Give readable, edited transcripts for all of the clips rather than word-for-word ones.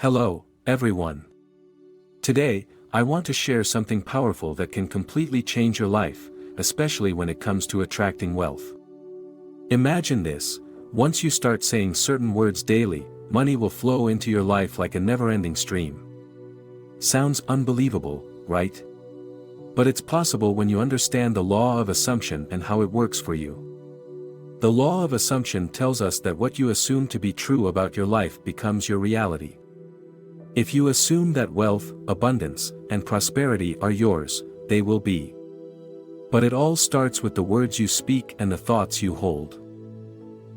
Hello, everyone. Today, I want to share something powerful that can completely change your life, especially when it comes to attracting wealth. Imagine this: once you start saying certain words daily, money will flow into your life like a never-ending stream. Sounds unbelievable, right? But it's possible when you understand the law of assumption and how it works for you. The law of assumption tells us that what you assume to be true about your life becomes your reality. If you assume that wealth, abundance, and prosperity are yours, they will be. But it all starts with the words you speak and the thoughts you hold.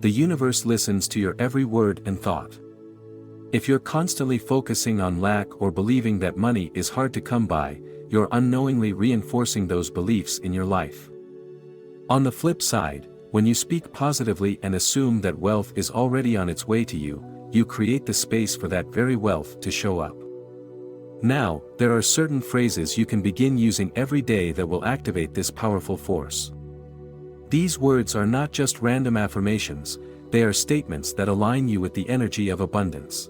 The universe listens to your every word and thought. If you're constantly focusing on lack or believing that money is hard to come by, you're unknowingly reinforcing those beliefs in your life. On the flip side, when you speak positively and assume that wealth is already on its way to you, you create the space for that very wealth to show up. Now, there are certain phrases you can begin using every day that will activate this powerful force. These words are not just random affirmations, they are statements that align you with the energy of abundance.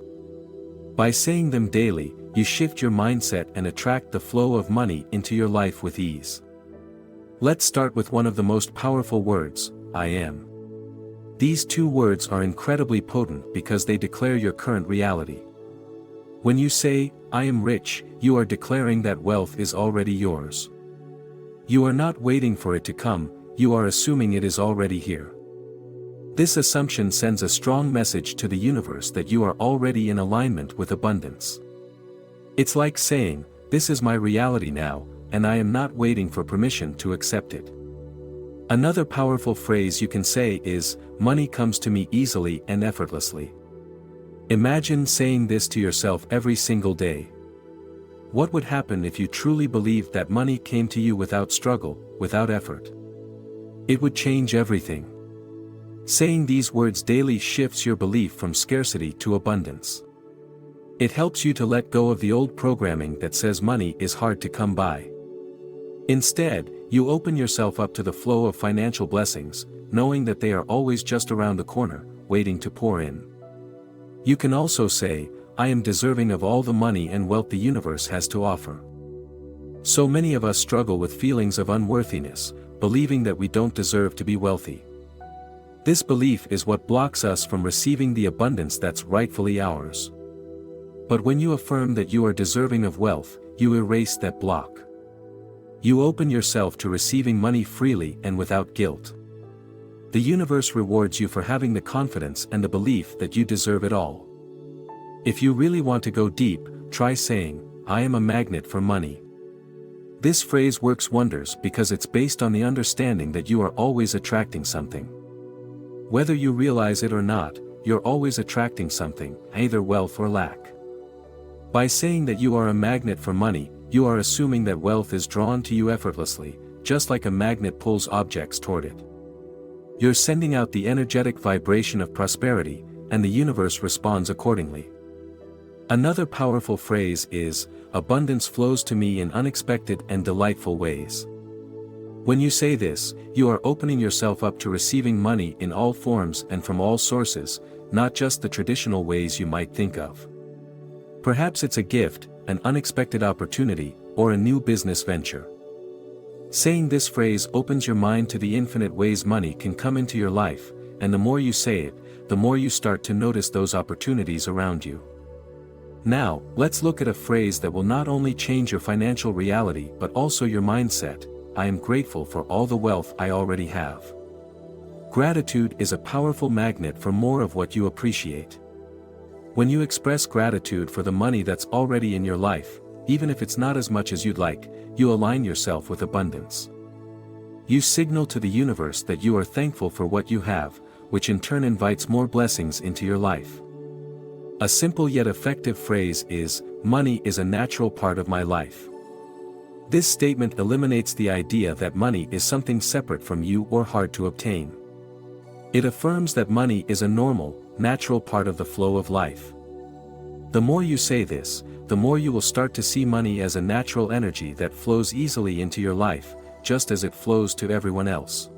By saying them daily, you shift your mindset and attract the flow of money into your life with ease. Let's start with one of the most powerful words, I am. These two words are incredibly potent because they declare your current reality. When you say, I am rich, you are declaring that wealth is already yours. You are not waiting for it to come, you are assuming it is already here. This assumption sends a strong message to the universe that you are already in alignment with abundance. It's like saying, this is my reality now, and I am not waiting for permission to accept it. Another powerful phrase you can say is, money comes to me easily and effortlessly. Imagine saying this to yourself every single day. What would happen if you truly believed that money came to you without struggle, without effort? It would change everything. Saying these words daily shifts your belief from scarcity to abundance. It helps you to let go of the old programming that says money is hard to come by. Instead, you open yourself up to the flow of financial blessings, knowing that they are always just around the corner, waiting to pour in. You can also say, I am deserving of all the money and wealth the universe has to offer. So many of us struggle with feelings of unworthiness, believing that we don't deserve to be wealthy. This belief is what blocks us from receiving the abundance that's rightfully ours. But when you affirm that you are deserving of wealth, you erase that block. You open yourself to receiving money freely and without guilt. The universe rewards you for having the confidence and the belief that you deserve it all. If you really want to go deep, try saying, I am a magnet for money. This phrase works wonders because it's based on the understanding that you are always attracting something. Whether you realize it or not, you're always attracting something, either wealth or lack. By saying that you are a magnet for money, you are assuming that wealth is drawn to you effortlessly, just like a magnet pulls objects toward it. You're sending out the energetic vibration of prosperity, and the universe responds accordingly. Another powerful phrase is, abundance flows to me in unexpected and delightful ways. When you say this, you are opening yourself up to receiving money in all forms and from all sources, not just the traditional ways you might think of. Perhaps it's a gift, an unexpected opportunity, or a new business venture. Saying this phrase opens your mind to the infinite ways money can come into your life, and the more you say it, the more you start to notice those opportunities around you. Now, let's look at a phrase that will not only change your financial reality but also your mindset. I am grateful for all the wealth I already have. Gratitude is a powerful magnet for more of what you appreciate. When you express gratitude for the money that's already in your life, even if it's not as much as you'd like, you align yourself with abundance. You signal to the universe that you are thankful for what you have, which in turn invites more blessings into your life. A simple yet effective phrase is, money is a natural part of my life. This statement eliminates the idea that money is something separate from you or hard to obtain. It affirms that money is a normal, natural part of the flow of life. The more you say this, the more you will start to see money as a natural energy that flows easily into your life, just as it flows to everyone else.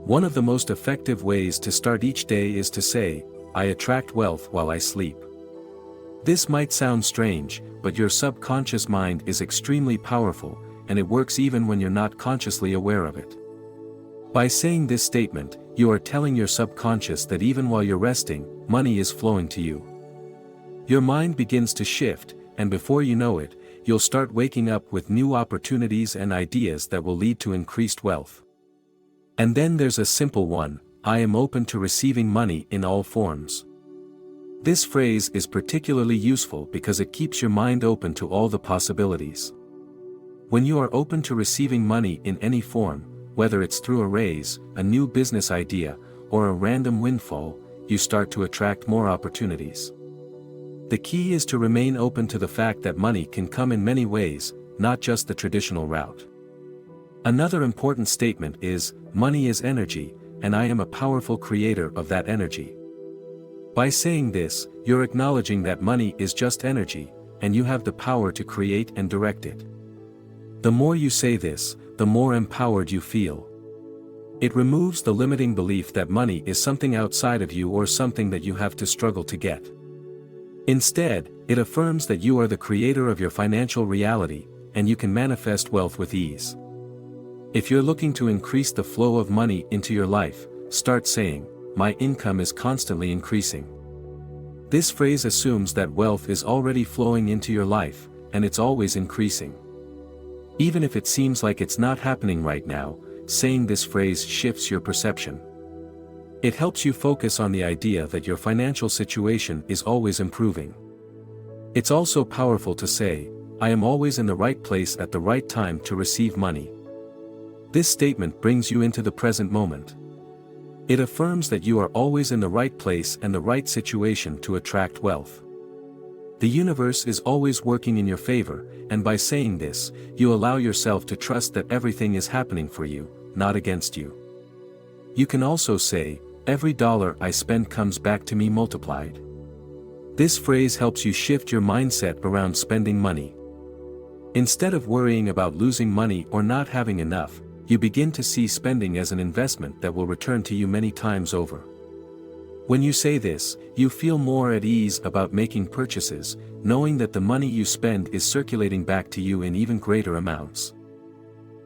One of the most effective ways to start each day is to say, I attract wealth while I sleep. This might sound strange, but your subconscious mind is extremely powerful, and it works even when you're not consciously aware of it. By saying this statement, you are telling your subconscious that even while you're resting, money is flowing to you. Your mind begins to shift, and before you know it, you'll start waking up with new opportunities and ideas that will lead to increased wealth. And then there's a simple one: I am open to receiving money in all forms. This phrase is particularly useful because it keeps your mind open to all the possibilities. When you are open to receiving money in any form, whether it's through a raise, a new business idea, or a random windfall, you start to attract more opportunities. The key is to remain open to the fact that money can come in many ways, not just the traditional route. Another important statement is, money is energy, and I am a powerful creator of that energy. By saying this, you're acknowledging that money is just energy, and you have the power to create and direct it. The more you say this, the more empowered you feel. It removes the limiting belief that money is something outside of you or something that you have to struggle to get. Instead, it affirms that you are the creator of your financial reality, and you can manifest wealth with ease. If you're looking to increase the flow of money into your life, start saying, "My income is constantly increasing." This phrase assumes that wealth is already flowing into your life, and it's always increasing. Even if it seems like it's not happening right now, saying this phrase shifts your perception. It helps you focus on the idea that your financial situation is always improving. It's also powerful to say, "I am always in the right place at the right time to receive money." This statement brings you into the present moment. It affirms that you are always in the right place and the right situation to attract wealth. The universe is always working in your favor, and by saying this, you allow yourself to trust that everything is happening for you, not against you. You can also say, "Every dollar I spend comes back to me multiplied." This phrase helps you shift your mindset around spending money. Instead of worrying about losing money or not having enough, you begin to see spending as an investment that will return to you many times over. When you say this, you feel more at ease about making purchases, knowing that the money you spend is circulating back to you in even greater amounts.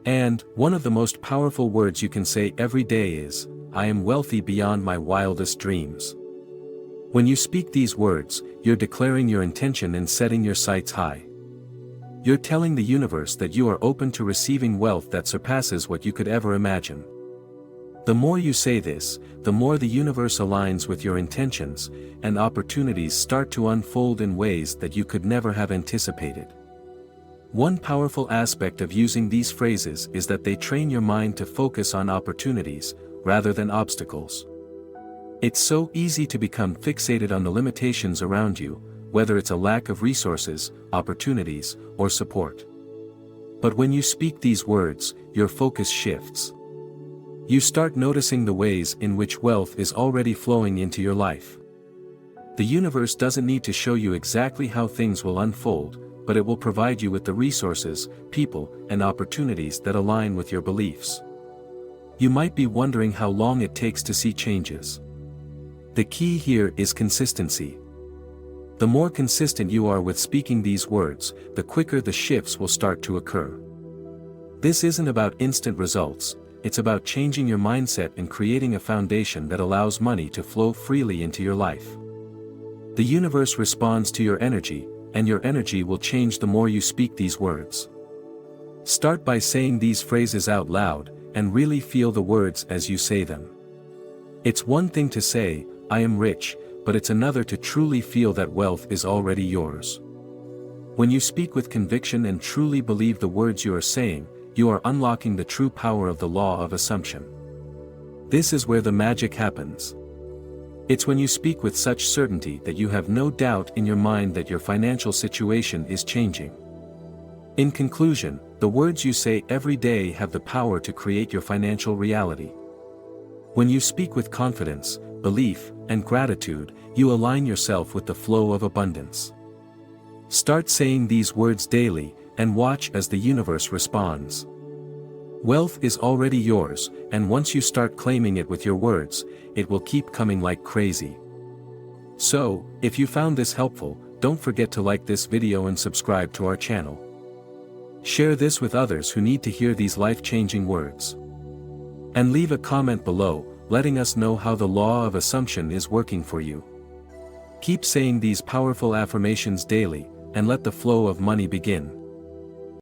And, one of the most powerful words you can say every day is, "I am wealthy beyond my wildest dreams." When you speak these words, you're declaring your intention and setting your sights high. You're telling the universe that you are open to receiving wealth that surpasses what you could ever imagine. The more you say this, the more the universe aligns with your intentions, and opportunities start to unfold in ways that you could never have anticipated. One powerful aspect of using these phrases is that they train your mind to focus on opportunities, rather than obstacles. It's so easy to become fixated on the limitations around you, whether it's a lack of resources, opportunities, or support. But when you speak these words, your focus shifts. You start noticing the ways in which wealth is already flowing into your life. The universe doesn't need to show you exactly how things will unfold, but it will provide you with the resources, people, and opportunities that align with your beliefs. You might be wondering how long it takes to see changes. The key here is consistency. The more consistent you are with speaking these words, the quicker the shifts will start to occur. This isn't about instant results, it's about changing your mindset and creating a foundation that allows money to flow freely into your life. The universe responds to your energy, and your energy will change the more you speak these words. Start by saying these phrases out loud, and really feel the words as you say them. It's one thing to say, "I am rich," but it's another to truly feel that wealth is already yours. When you speak with conviction and truly believe the words you are saying, you are unlocking the true power of the law of assumption. This is where the magic happens. It's when you speak with such certainty that you have no doubt in your mind that your financial situation is changing. In conclusion, the words you say every day have the power to create your financial reality. When you speak with confidence, belief, and gratitude, you align yourself with the flow of abundance. Start saying these words daily, and watch as the universe responds. Wealth is already yours, and once you start claiming it with your words, it will keep coming like crazy. So, if you found this helpful, don't forget to like this video and subscribe to our channel. Share this with others who need to hear these life-changing words. And leave a comment below, letting us know how the law of assumption is working for you. Keep saying these powerful affirmations daily, and let the flow of money begin.